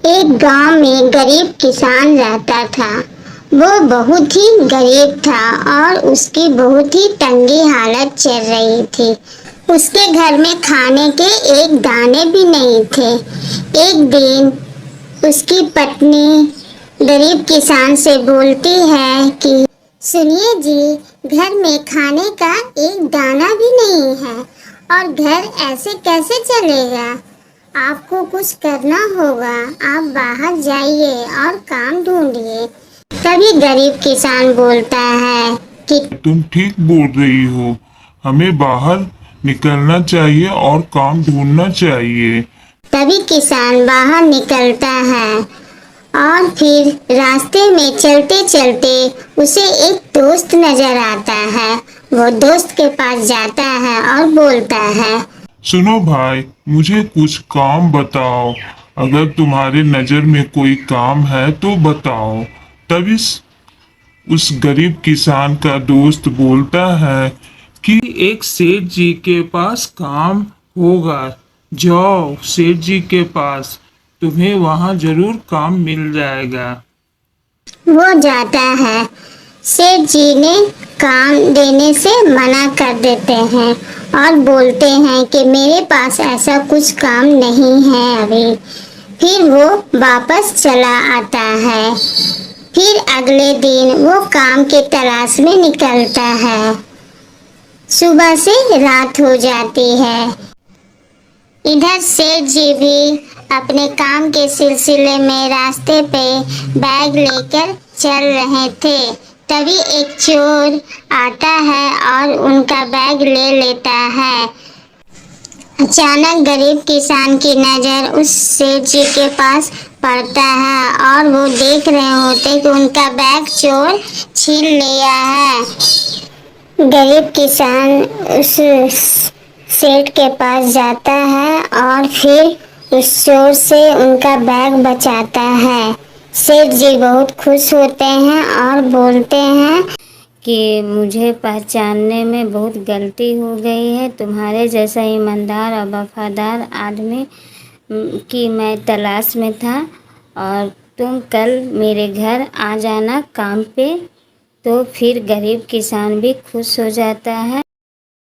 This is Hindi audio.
एक गांव में गरीब किसान रहता था। वो बहुत ही गरीब था और उसकी बहुत ही तंगी हालत चल रही थी। उसके घर में खाने के एक दाने भी नहीं थे। एक दिन उसकी पत्नी गरीब किसान से बोलती है कि सुनिए जी, घर में खाने का एक दाना भी नहीं है और घर ऐसे कैसे चलेगा। आपको कुछ करना होगा। आप बाहर जाइए और काम ढूंढिए। तभी गरीब किसान बोलता है कि तुम ठीक बोल रही हो। हमें बाहर निकलना चाहिए और काम ढूंढना चाहिए। तभी किसान बाहर निकलता है और फिर रास्ते में चलते चलते उसे एक दोस्त नजर आता है। वो दोस्त के पास जाता है और बोलता है, सुनो भाई, मुझे कुछ काम बताओ। अगर तुम्हारे नजर में कोई काम है तो बताओ। तभी उस गरीब किसान का दोस्त बोलता है कि एक सेठ जी के पास काम होगा। जाओ सेठ जी के पास, तुम्हें वहां जरूर काम मिल जाएगा। वो जाता है। सेठ जी ने काम देने से मना कर देते हैं और बोलते हैं कि मेरे पास ऐसा कुछ काम नहीं है अभी। फिर वो वापस चला आता है। फिर अगले दिन वो काम के तलाश में निकलता है। सुबह से रात हो जाती है। इधर सेठ जी भी अपने काम के सिलसिले में रास्ते पे बैग लेकर चल रहे थे। तभी एक चोर आता है और उनका बैग ले लेता है। अचानक गरीब किसान की नज़र उस सेठ जी के पास पड़ता है और वो देख रहे होते कि उनका बैग चोर छीन लिया है। गरीब किसान उस सेठ के पास जाता है और फिर उस चोर से उनका बैग बचाता है। सेठ जी बहुत खुश होते हैं और बोलते हैं कि मुझे पहचानने में बहुत गलती हो गई है। तुम्हारे जैसा ईमानदार और वफादार आदमी की मैं तलाश में था और तुम कल मेरे घर आ जाना काम पे। तो फिर गरीब किसान भी खुश हो जाता है।